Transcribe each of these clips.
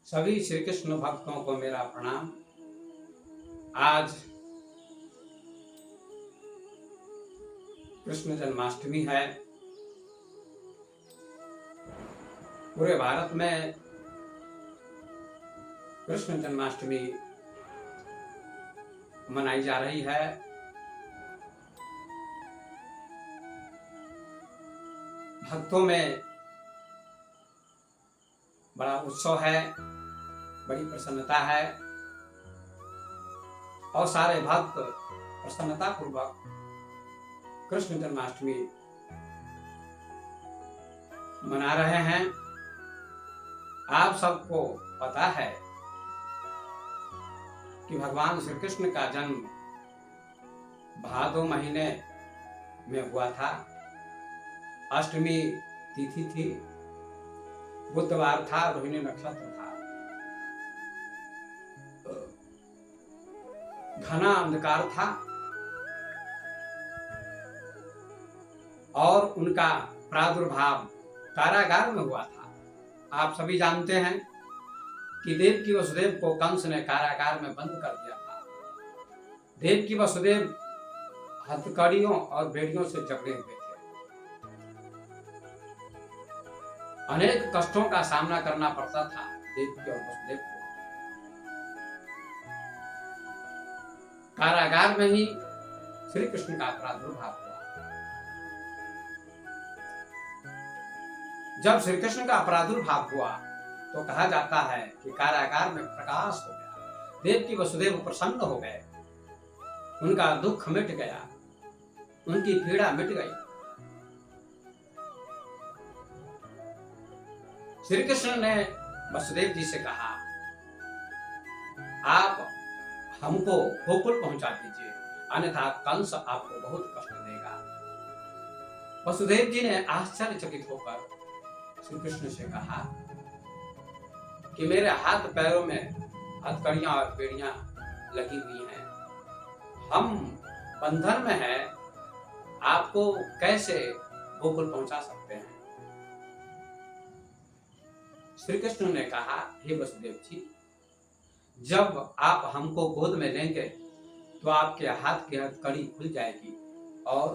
सभी श्री कृष्ण भक्तों को मेरा प्रणाम। आज कृष्ण जन्माष्टमी है। पूरे भारत में कृष्ण जन्माष्टमी मनाई जा रही है। भक्तों में बड़ा उत्सव है, बड़ी प्रसन्नता है और सारे भक्त प्रसन्नता पूर्वक कृष्ण जन्माष्टमी मना रहे हैं। आप सबको पता है कि भगवान श्री कृष्ण का जन्म भादो महीने में हुआ था। अष्टमी तिथि थी, बुधवार था, रोहिणी नक्षत्र था। घना अंधकार था और उनका प्रादुर्भाव कारागार में हुआ था। आप सभी जानते हैं कि देवकी वसुदेव को कंस ने कारागार में बंद कर दिया था। देवकी वसुदेव हथकड़ियों और बेड़ियों से जकड़े हुए थे। अनेक कष्टों का सामना करना पड़ता था देवकी और वसुदेव को। कारागार में ही श्री कृष्ण का प्रादुर्भाव हुआ। जब श्री कृष्ण का प्रादुर्भाव हुआ तो कहा जाता है कि कारागार में प्रकाश हो गया। देवकी वसुदेव प्रसन्न हो गए, उनका दुख मिट गया, उनकी पीड़ा मिट गई। श्री कृष्ण ने वसुदेव जी से कहा, आप हमको गोकुल पहुंचा दीजिए, अन्यथा कंस आपको बहुत कष्ट देगा। वसुदेव जी ने आश्चर्यचकित होकर श्री कृष्ण से कहा कि मेरे हाथ पैरों में हथकड़ियां और बेड़ियां लगी हुई हैं, हम बंधन में हैं, आपको कैसे गोकुल पहुंचा सकते हैं। श्री कृष्ण ने कहा, हे वसुदेव जी, जब आप हमको गोद में लेंगे तो आपके हाथ की हथकड़ी खुल जाएगी और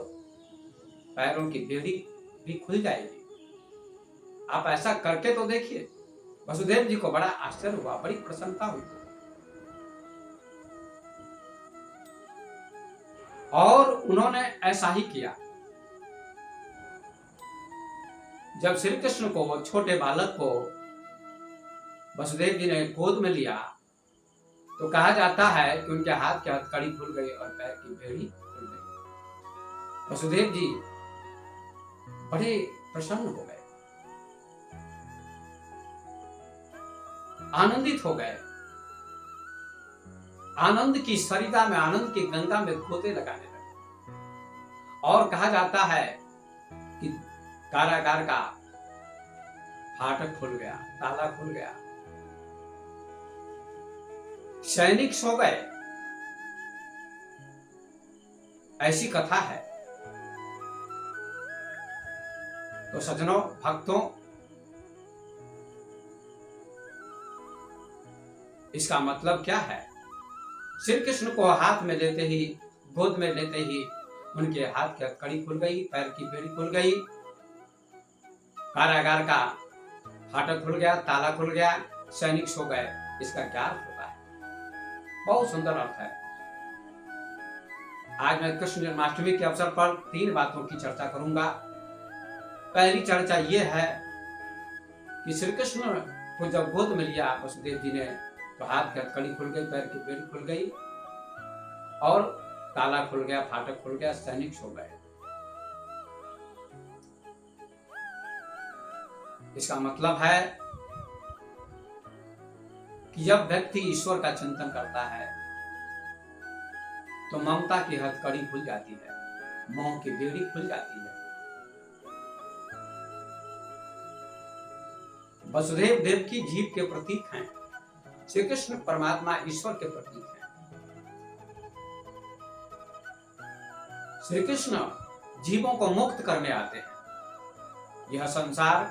पैरों की बेड़ी भी खुल जाएगी। आप ऐसा करके तो देखिए। वसुदेव जी को बड़ा आश्चर्य हुआ, बड़ी प्रसन्नता हुई और उन्होंने ऐसा ही किया। जब श्री कृष्ण को, छोटे बालक को वसुदेव जी ने गोद में लिया तो कहा जाता है कि उनके हाथ की हथकड़ी खुल गई और पैर की बेड़ी खुल गई। वसुदेव जी बड़े प्रसन्न हो गए, आनंदित हो गए। आनंद की सरिता में, आनंद की गंगा में गोते लगाने लगे और कहा जाता है कि कारागार का फाटक खुल गया, ताला खुल गया। सैनिक सो गए, ऐसी कथा है। तो सज्जनों, भक्तों, इसका मतलब क्या है? श्री कृष्ण को हाथ में लेते ही, गोद में लेते ही उनके हाथ की हथकड़ी खुल गई, पैर की बेड़ी खुल गई, कारागार का फाटक खुल गया, ताला खुल गया, सैनिक सो गए। इसका क्या अर्थ होता है? बहुत सुंदर अर्थ है। आज मैं कृष्ण जन्माष्टमी के अवसर पर 3 बातों की चर्चा करूंगा। पहली चर्चा यह है कि श्री कृष्ण को जब गोद में लिया वसुदेव जी ने तो हाथ की हथकड़ी खुल गई, पैर की बेड़ी खुल गई और ताला खुल गया, फाटक खुल गया, सैनिक सो गए। इसका मतलब है कि जब व्यक्ति ईश्वर का चिंतन करता है तो ममता की हथकड़ी खुल जाती है, मोह की बेड़ी खुल जाती है। वसुदेव देव की जीव के प्रतीक हैं, श्री कृष्ण परमात्मा ईश्वर के प्रतीक हैं। श्री कृष्ण जीवों को मुक्त करने आते हैं। यह संसार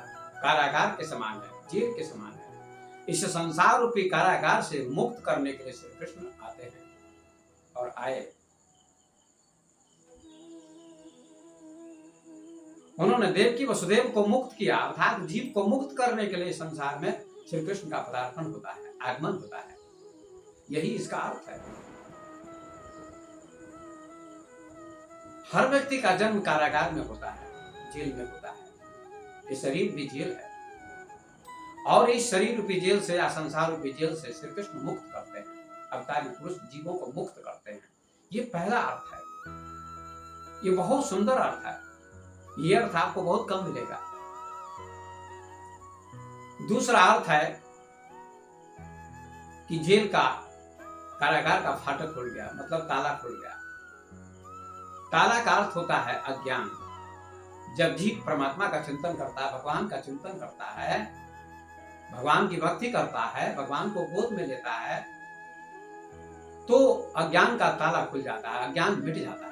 कारागार के समान है, जेल के समान है। इस संसार रूपी कारागार से मुक्त करने के लिए श्री कृष्ण आते हैं और आए। उन्होंने देवकी वसुदेव को मुक्त किया, अर्थात जीव को मुक्त करने के लिए संसार में श्री कृष्ण का पदार्पण होता है, आगमन होता है। यही इसका अर्थ है। हर व्यक्ति का जन्म कारागार में होता है, जेल में होता है। ये शरीर भी जेल है और इस शरीर रूपी जेल से या संसार रूपी जेल से श्री कृष्ण मुक्त करते हैं, अवतारी पुरुष जीवों को मुक्त करते हैं। ये पहला अर्थ है। ये बहुत सुंदर अर्थ है। ये अर्थ आपको बहुत कम मिलेगा। दूसरा अर्थ है कि जेल का, कारागार का फाटक खुल गया, मतलब ताला खुल गया। ताला का अर्थ होता है अज्ञान। जब जीव परमात्मा का चिंतन करता है, भगवान का चिंतन करता है, भगवान की भक्ति करता है, भगवान को गोद में लेता है, तो अज्ञान का ताला खुल जाता है, अज्ञान मिट जाता है।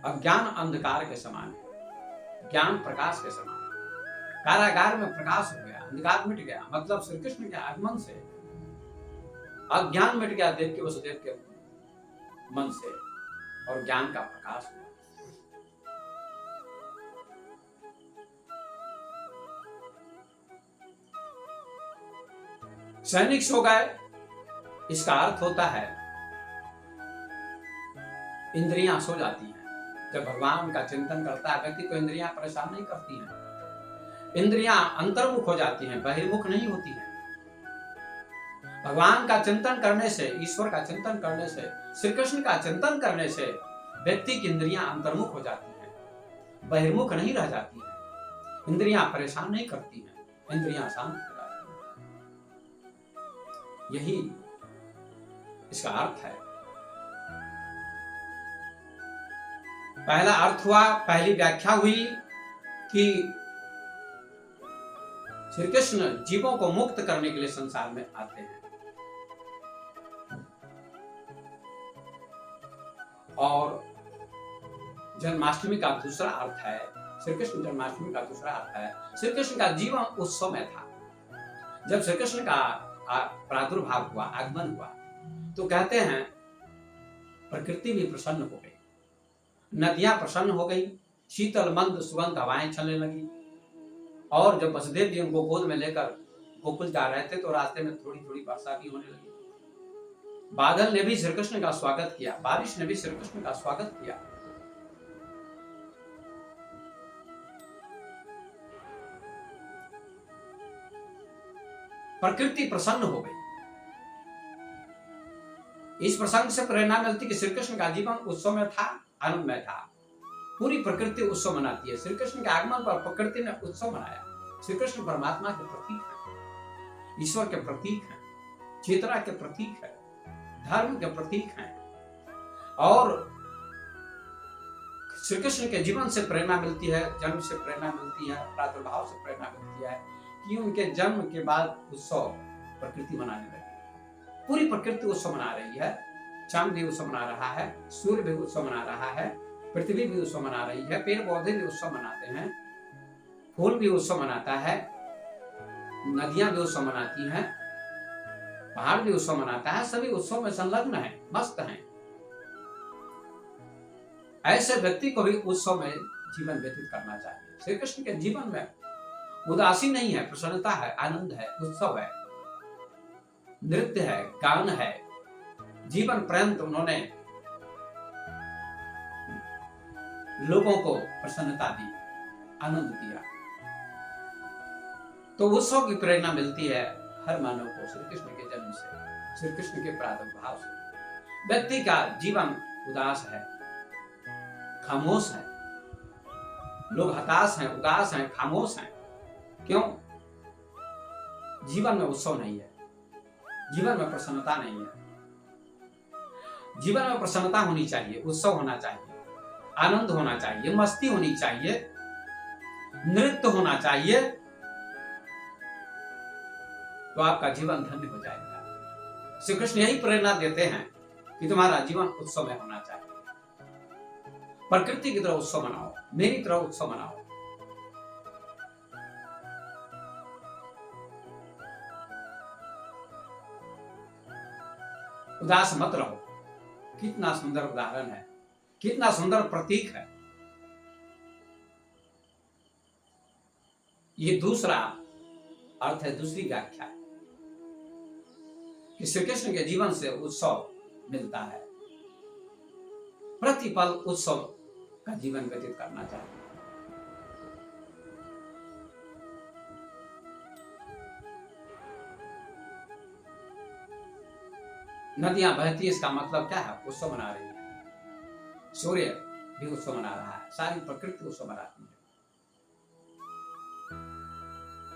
अज्ञान अंधकार के समान है, ज्ञान प्रकाश के समान है। कारागार में प्रकाश हो गया, अंधकार मिट गया, मतलब श्री कृष्ण के आगमन से अज्ञान मिट गया देवकी वसुदेव के मन से और ज्ञान का प्रकाश हुआ। सैनिक सो गए, इसका अर्थ होता है इंद्रियां सो जाती हैं। जब भगवान का चिंतन करता है व्यक्ति को इंद्रियां परेशान नहीं करती हैं, इंद्रियां अंतर्मुख हो जाती हैं, बहिर्मुख नहीं होती हैं। भगवान का चिंतन करने से, ईश्वर का चिंतन करने से, श्री कृष्ण का चिंतन करने से व्यक्ति की इंद्रियां अंतर्मुख हो जाती हैं, बहिर्मुख नहीं रह जाती हैं। इंद्रियां परेशान नहीं करती हैं, इंद्रियां शांत हो जाती हैं। यही इसका अर्थ है। पहला अर्थ हुआ, पहली व्याख्या हुई कि श्री कृष्ण जीवों को मुक्त करने के लिए संसार में आते हैं। और जन्माष्टमी का दूसरा अर्थ है, श्री कृष्ण जन्माष्टमी का दूसरा अर्थ है, श्री कृष्ण का जीवन उत्सव में था। जब श्री कृष्ण का प्रादुर्भाव हुआ, आगमन हुआ, तो कहते हैं प्रकृति भी प्रसन्न हो गई, नदियां प्रसन्न हो गई, शीतल मंद सुगंध हवाएं चलने लगी। और जब वसुदेव जी उनको गोद में लेकर गोकुल जा रहे थे तो रास्ते में थोड़ी थोड़ी वर्षा भी होने लगी। बादल ने भी श्री कृष्ण का स्वागत किया, बारिश ने भी श्री कृष्ण का स्वागत किया। प्रकृति प्रसन्न हो गई। इस प्रसंग से प्रेरणा मिलती कि श्री कृष्ण का जीवन उत्सव में था, आनंद में था। पूरी प्रकृति उत्सव मनाती है। श्री कृष्ण के आगमन पर प्रकृति ने उत्सव मनाया। श्री कृष्ण परमात्मा के प्रतीक हैं, ईश्वर के प्रतीक हैं, चेतना के प्रतीक है, धर्म के प्रतीक हैं। और श्री कृष्ण के जीवन से प्रेरणा मिलती है, जन्म से प्रेरणा मिलती है, प्रादुर्भाव से प्रेरणा मिलती है कि उनके जन्म के बाद उत्सव प्रकृति मनाने लगी। पूरी प्रकृति उत्सव मना रही है। चांद भी उत्सव मना रहा है, सूर्य भी उत्सव मना रहा है, पृथ्वी भी उत्सव मना रही है, पेड़ पौधे भी उत्सव मनाते हैं, फूल भी उत्सव मनाता है, नदियां भी उत्सव मनाती हैं, पहाड़ भी उत्सव मनाता है। सभी उत्सव में संलग्न है, मस्त हैं। ऐसे व्यक्ति को भी उत्सव में जीवन व्यतीत करना चाहिए। श्री कृष्ण के जीवन में उदासी नहीं है, प्रसन्नता है, आनंद है, उत्सव है, नृत्य है, गान है। जीवन पर्यंत उन्होंने लोगों को प्रसन्नता दी, आनंद दिया। तो उत्सव की प्रेरणा मिलती है हर मानव को श्री कृष्ण के जन्म से, श्री कृष्ण के प्रादुर्भाव से। व्यक्ति का जीवन उदास है, खामोश है, लोग हताश हैं, उदास हैं, खामोश हैं। क्यों? जीवन में उत्सव नहीं है, जीवन में प्रसन्नता नहीं है। जीवन में प्रसन्नता होनी चाहिए, उत्सव होना चाहिए, आनंद होना चाहिए, मस्ती होनी चाहिए, नृत्य होना चाहिए, तो आपका जीवन धन्य हो जाएगा। श्री कृष्ण यही प्रेरणा देते हैं कि तुम्हारा जीवन उत्सव में होना चाहिए। प्रकृति की तरह उत्सव मनाओ, मेरी तरह उत्सव मनाओ। उदास मत रहो। कितना सुंदर उदाहरण है, कितना सुंदर प्रतीक है। ये दूसरा अर्थ है, दूसरी व्याख्या है कि श्री कृष्ण के जीवन से उत्सव मिलता है। प्रतिपल उत्सव का जीवन व्यतीत करना चाहिए। नदियां बहती है, इसका मतलब क्या है? उत्सव मना रही है। सूर्य भी उत्सव मना रहा है, सारी प्रकृति उत्सव मनाती है।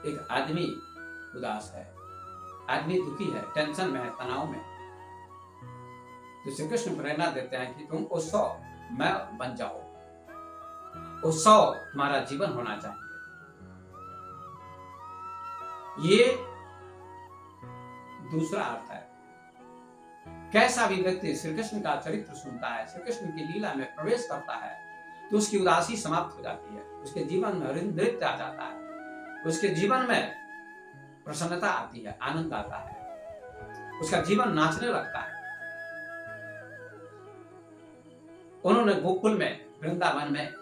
एक आदमी उदास है, आदमी दुखी है, टेंशन में है, तनाव में, तो श्री कृष्ण प्रेरणा देते हैं कि तुम उत्सव में बन जाओ, उत्सव तुम्हारा जीवन होना चाहिए। ये दूसरा अर्थ है। कैसा भी व्यक्ति श्री कृष्ण का चरित्र सुनता है, श्री कृष्ण की लीला में प्रवेश करता है, तो उसकी उदासी समाप्त हो जाती है, उसके जीवन में नृत्य आ जाता है, उसके जीवन में प्रसन्नता आती है, आनंद आता है, उसका जीवन नाचने लगता है। उन्होंने गोकुल में, वृंदावन में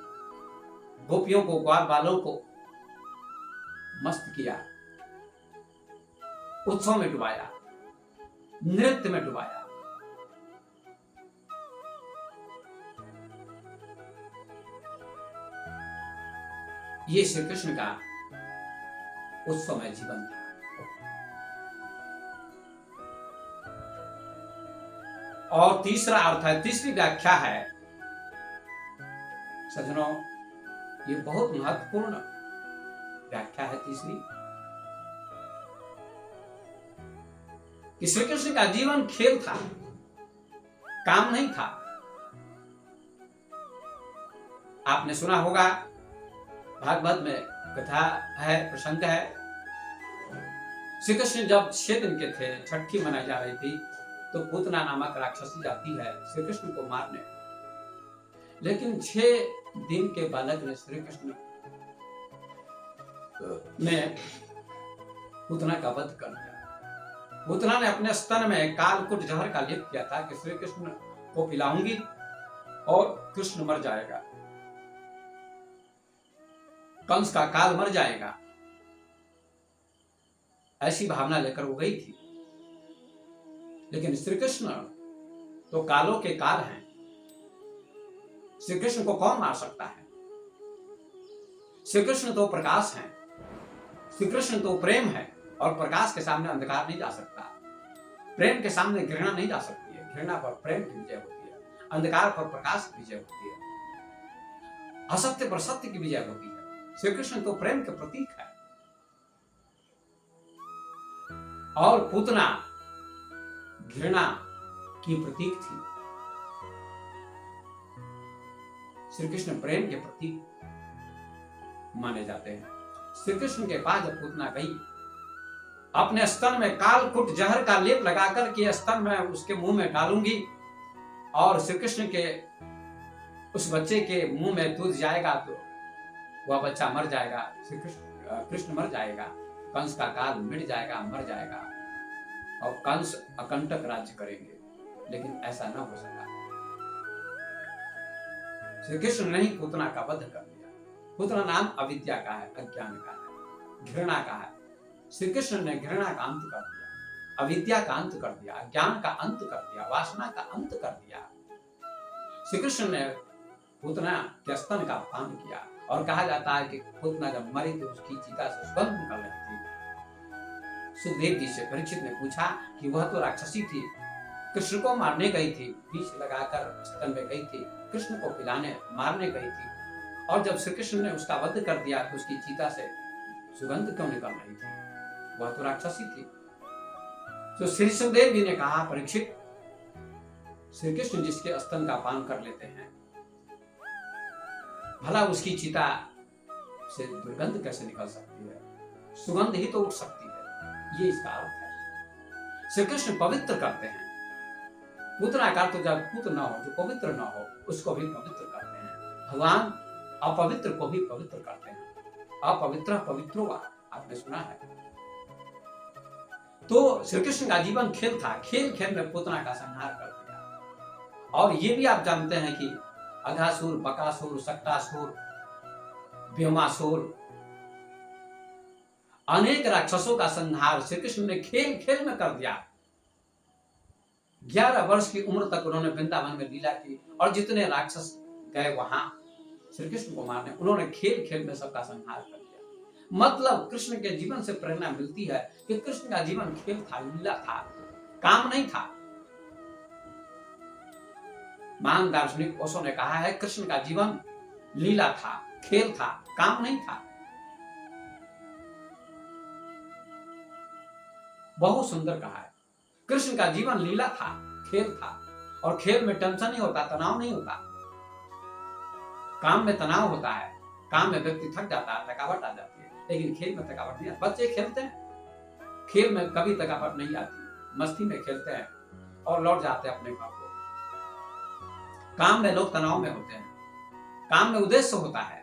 गोपियों को, ग्वाल बालों को मस्त किया, उत्सव में डुबाया, नृत्य में डुबाया। ये श्री कृष्ण का उत्सवमय जीवन था। और तीसरा अर्थ है, तीसरी व्याख्या है सज्जनों, ये बहुत महत्वपूर्ण व्याख्या है तीसरी, कि श्री कृष्ण का जीवन खेल था, काम नहीं था। आपने सुना होगा, भागवत में कथा है, प्रसंग है। श्री कृष्ण जब 6 दिन के थे, छठी मनाई जा रही थी, तो पूतना नामक राक्षसी जाती है श्री कृष्ण को मारने। लेकिन 6 दिन के बालक ने श्री कृष्ण ने पूतना का वध कर दिया। पूतना ने अपने स्तन में कालकूट जहर का लेप किया था कि श्री कृष्ण को पिलाऊंगी और कृष्ण मर जाएगा, कंस का काल मर जाएगा, ऐसी भावना लेकर वो गई थी। लेकिन श्री कृष्ण तो कालों के काल हैं, श्री कृष्ण को कौन मार सकता है? श्री कृष्ण तो प्रकाश हैं, श्री कृष्ण तो प्रेम है, और प्रकाश के सामने अंधकार नहीं जा सकता, प्रेम के सामने घृणा नहीं जा सकती है, घृणा पर प्रेम की विजय होती है, अंधकार पर प्रकाश की विजय होती है, असत्य पर सत्य की विजय होती है। श्री कृष्ण तो प्रेम के प्रतीक है। और पूतना घृणा की प्रतीक थी, श्री कृष्ण प्रेम के प्रतीक माने जाते हैं। श्री कृष्ण के पास जब पूतना गई, अपने स्तन में कालकूट जहर का लेप लगाकर के स्तन में उसके मुंह में डालूंगी, और श्री कृष्ण के उस बच्चे के मुंह में दूध जाएगा तो वह बच्चा मर जाएगा, श्री कृष्ण मर जाएगा, कंस का काल मिट जाएगा, मर जाएगा, और कंस अकंटक राज्य करेंगे। लेकिन ऐसा न हो सका। श्री कृष्ण ने ही पूतना का वध कर दिया। पूतना नाम अविद्या का है, अज्ञान का है, घृणा का है। श्री कृष्ण ने घृणा का अंत कर दिया, अविद्या का अंत कर दिया, अज्ञान का अंत कर दिया, वासना का अंत कर दिया। श्री कृष्ण ने पूतना के स्तन का पान किया, और कहा जाता है कि पूतना जब मरी तो उसकी चिता से सुगंध निकल रही थी। सुखदेव जी से परीक्षित ने पूछा कि वह तो राक्षसी थी, कृष्ण को मारने गई थी, विष लगाकर स्तन में गई थी, कृष्ण को पिलाने मारने गई थी, और जब श्री कृष्ण ने उसका वध कर दिया तो उसकी चिता से सुगंध क्यों निकल रही थी? वह तो राक्षसी थी। तो श्री सुखदेव जी ने कहा, परीक्षित, श्री कृष्ण जिसके स्तन का पान कर लेते हैं, भला उसकी चिता से दुर्गंध कैसे निकल सकती है? सुगंध ही तो उठ सकती है। ये इसका अर्थ है। श्री कृष्ण पवित्र करते हैं। पूतना का तो जब पुत्र न हो, जो पवित्र न हो, उसको भी पवित्र करते हैं। भगवान अपवित्र को भी पवित्र करते हैं। अपवित्र पवित्रो वा, आपने सुना है। तो श्री कृष्ण का जीवन खेल था, खेल खेल में पूतना का संहार कर दिया। और ये भी आप जानते हैं कि अघासुर, बकासुर, सक्टासुर, व्योमासुर, अनेक राक्षसों का संहार श्री कृष्ण ने खेल खेल में कर दिया। 11 वर्ष की उम्र तक उन्होंने वृंदावन में लीला की, और जितने राक्षस गए वहां श्री कृष्ण को मारने, उन्होंने खेल खेल में सबका संहार कर दिया। मतलब कृष्ण के जीवन से प्रेरणा मिलती है कि कृष्ण का जीवन खेल था, लीला था, काम नहीं था। महान दार्शनिक ओशो ने कहा है, कृष्ण का जीवन लीला था, खेल था, काम नहीं था। बहुत सुंदर कहा है। कृष्ण का जीवन लीला था, खेल था, और खेल में टेंशन नहीं होता, तनाव नहीं होता। काम में तनाव होता है, काम में व्यक्ति थक जाता है, थकावट आ जाती है, लेकिन खेल में थकावट नहीं आती। बच्चे खेलते हैं, खेल में कभी थकावट नहीं आती, मस्ती में खेलते हैं और लौट जाते हैं अपने घर को। काम में लोग तनाव में होते हैं, काम में उद्देश्य होता है,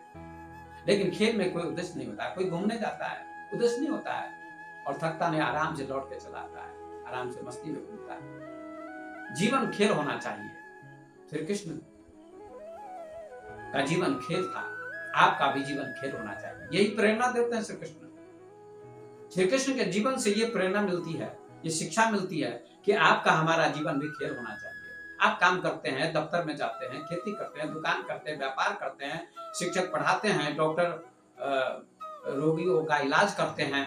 लेकिन खेल में कोई उद्देश्य नहीं होता है। कोई घूमने जाता है, उद्देश्य नहीं होता है, और थकता नहीं, आराम से लौट के चला आता है, आराम से मस्ती में घूमता है। जीवन खेल होना चाहिए। श्री कृष्ण का जीवन खेल था, आपका भी जीवन खेल होना चाहिए। यही प्रेरणा देते हैं श्री कृष्ण। श्री कृष्ण के जीवन से ये प्रेरणा मिलती है, ये शिक्षा मिलती है कि आपका, हमारा जीवन भी खेल होना चाहिए। आप काम करते हैं, दफ्तर में जाते हैं, खेती करते हैं, दुकान करते हैं, व्यापार करते हैं, शिक्षक पढ़ाते हैं, डॉक्टर रोगियों का इलाज करते हैं,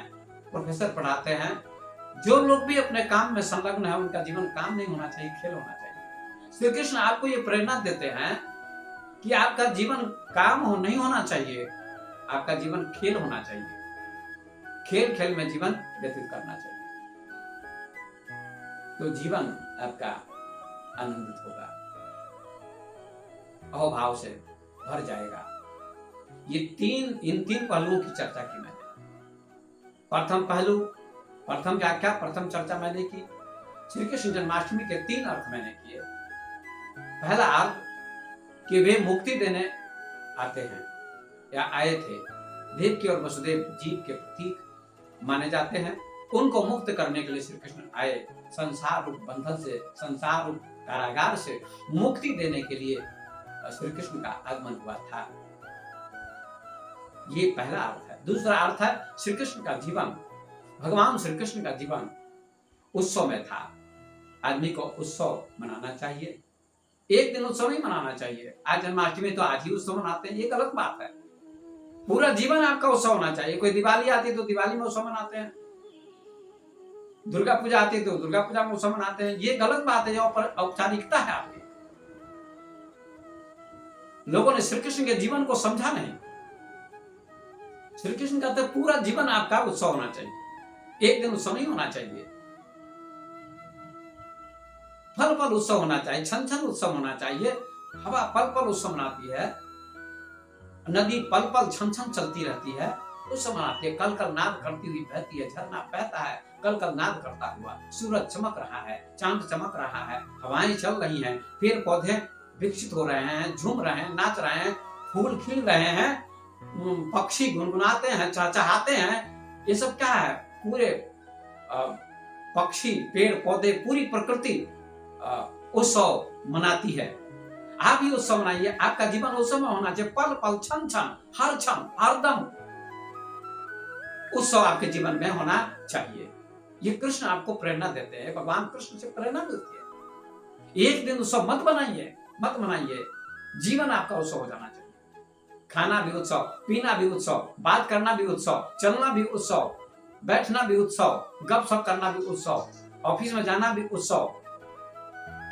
प्रोफेसर पढ़ाते हैं। जो लोग भी अपने काम में संलग्न है, उनका जीवन काम नहीं होना चाहिए, खेल होना चाहिए। श्री कृष्ण आपको ये प्रेरणा देते हैं कि आपका जीवन काम नहीं होना चाहिए, आपका जीवन खेल होना चाहिए। खेल खेल में जीवन व्यतीत करना चाहिए, तो जीवन आपका आनंदित होगा, अहोभाव से भर जाएगा। इन तीन पहलुओं की चर्चा की मैंने। प्रथम पहलू, प्रथम व्याख्या, प्रथम चर्चा मैंने की। श्री कृष्ण जन्माष्टमी के 3 अर्थ मैंने किए। पहला अर्थ कि वे मुक्ति देने आते हैं या आए थे, देवकी और वसुदेव जीव के प्रतीक माने जाते हैं। उनको मुक्त करने के लिए श्री कृष्ण आए, संसार रूप बंधन से, संसार रूप कारागार से मुक्ति देने के लिए श्री कृष्ण का आगमन हुआ था। ये पहला अर्थ है। दूसरा अर्थ है श्री कृष्ण का जीवन, भगवान श्री कृष्ण का जीवन उत्सव में था। आदमी को उत्सव मनाना चाहिए, एक दिन उत्सव नहीं मनाना चाहिए। आज जन्माष्टमी तो आज ही उत्सव मनाते हैं, ये गलत बात है। पूरा जीवन आपका उत्सव होना चाहिए। कोई दिवाली आती है तो दिवाली में उत्सव मनाते हैं, दुर्गा पूजा आती है तो दुर्गा पूजा में उत्सव मनाते हैं, ये गलत बात है, औपचारिकता है आपकी। लोगों ने श्री कृष्ण के जीवन को समझा नहीं। श्री कृष्ण कहते हैं पूरा जीवन आपका उत्सव होना चाहिए, एक दिन उत्सव नहीं होना चाहिए। पल पल उत्सव होना चाहिए, क्षण क्षण उत्सव होना चाहिए। हवा पल पल उत्सव मनाती है, नदी पल पल क्षण क्षण चलती रहती है, उत्सव मनाती है। कल कल नाद करती हुई बहती है, झरना बहता है कल कल नाद करता हुआ, सूरज चमक रहा है, चांद चमक रहा है, हवाएं चल रही हैं, पेड़ पौधे विकसित हो रहे हैं, झूम रहे हैं, नाच रहे हैं, फूल खिल रहे हैं, पक्षी गुनगुनाते हैं, चहचहाते हैं। ये सब क्या है? पूरे पक्षी, पेड़ पौधे, पूरी प्रकृति उत्सव मनाती है। आप भी उत्सव मनाइए, आपका जीवन उत्सव में होना चाहिए। पल पल, क्षण क्षण, हर क्षण, हरदम उत्सव आपके जीवन में होना चाहिए। ये कृष्ण आपको प्रेरणा देते हैं, भगवान कृष्ण से प्रेरणा मिलती है। एक दिन उत्सव मत बनाइए, मत मनाइए, जीवन आपका उत्सव हो जाना चाहिए। खाना भी उत्सव, पीना भी उत्सव, बात करना भी उत्सव, चलना भी उत्सव, बैठना भी उत्सव, गपशप करना भी उत्सव, ऑफिस में जाना भी उत्सव,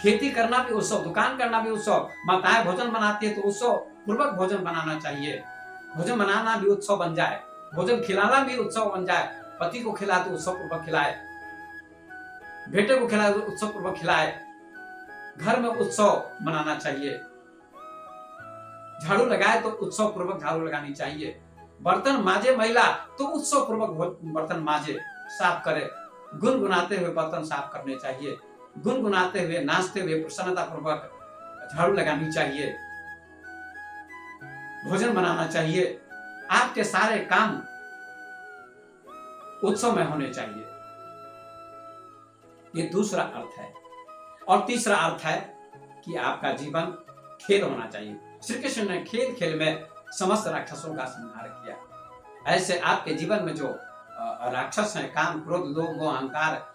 खेती करना भी उत्सव, दुकान करना भी उत्सव। माताएं भोजन बनाती है तो उत्सव पूर्वक भोजन बनाना चाहिए, भोजन बनाना भी उत्सव बन जाए, भोजन खिलाना भी उत्सव बन जाए। पति को खिलाए तो उत्सव पूर्वक खिलाए, बेटे को खिलाए तो उत्सव पूर्वक खिलाए। घर में उत्सव मनाना चाहिए, झाड़ू लगाए तो उत्सव पूर्वक झाड़ू लगानी चाहिए। बर्तन माजे महिला तो उत्सव पूर्वक बर्तन माजे, साफ करे, गुनगुनाते हुए बर्तन साफ करने चाहिए, गुनगुनाते हुए, नाचते हुए, प्रसन्नता पूर्वक झाड़ू लगानी चाहिए, भोजन बनाना चाहिए। आपके सारे काम उत्सव में होने चाहिए। ये दूसरा अर्थ है। और तीसरा अर्थ है कि आपका जीवन खेल होना चाहिए। श्री कृष्ण ने खेल खेल में समस्त राक्षसों का संहार किया। ऐसे आपके जीवन में जो राक्षस हैं, काम, क्रोध, लोभ, मोह, अहंकार,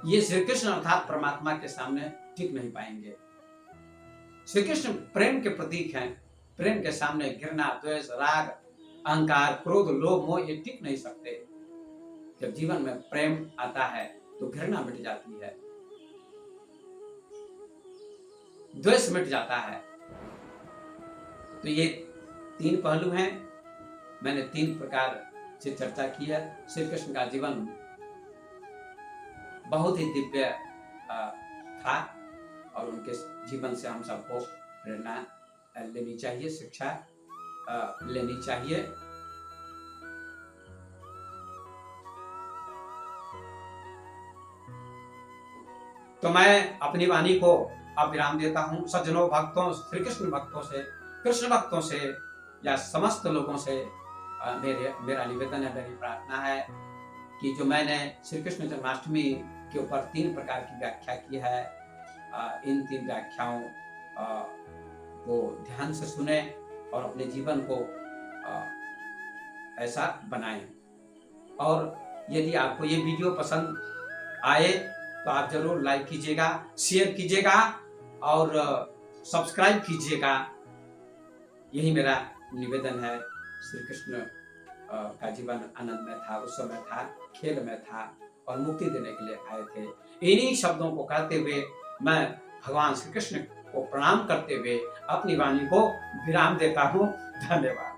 ये श्री कृष्ण अर्थात परमात्मा के सामने टिक नहीं पाएंगे। श्री कृष्ण प्रेम के प्रतीक हैं। प्रेम के सामने घृणा, द्वेष, राग, अहंकार, क्रोध, लोभ, मोह ये टिक नहीं सकते। जब जीवन में प्रेम आता है तो घृणा मिट जाती है, द्वेष मिट जाता है। तो ये तीन पहलू हैं। मैंने तीन प्रकार से चर्चा की है। श्री कृष्ण का जीवन बहुत ही दिव्य था और उनके जीवन से हम सबको प्रेरणा लेनी चाहिए, शिक्षा लेनी चाहिए। तो मैं अपनी वाणी को अब विराम देता हूँ। सज्जनों, भक्तों, श्री कृष्ण भक्तों से, कृष्ण भक्तों से या समस्त लोगों से मेरा निवेदन है, मेरी प्रार्थना है कि जो मैंने श्री कृष्ण जन्माष्टमी के ऊपर 3 प्रकार की व्याख्या की है, इन 3 व्याख्याओं को ध्यान से सुने और अपने जीवन को ऐसा बनाएं। और यदि आपको ये वीडियो पसंद आए तो आप जरूर लाइक कीजिएगा, शेयर कीजिएगा और सब्सक्राइब कीजिएगा। यही मेरा निवेदन है। श्री कृष्ण का जीवन आनंद में था, उस समय था, खेल में था और मुक्ति देने के लिए आए थे। इन्हीं शब्दों को कहते हुए मैं भगवान श्री कृष्ण को प्रणाम करते हुए अपनी वाणी को विराम देता हूँ। धन्यवाद।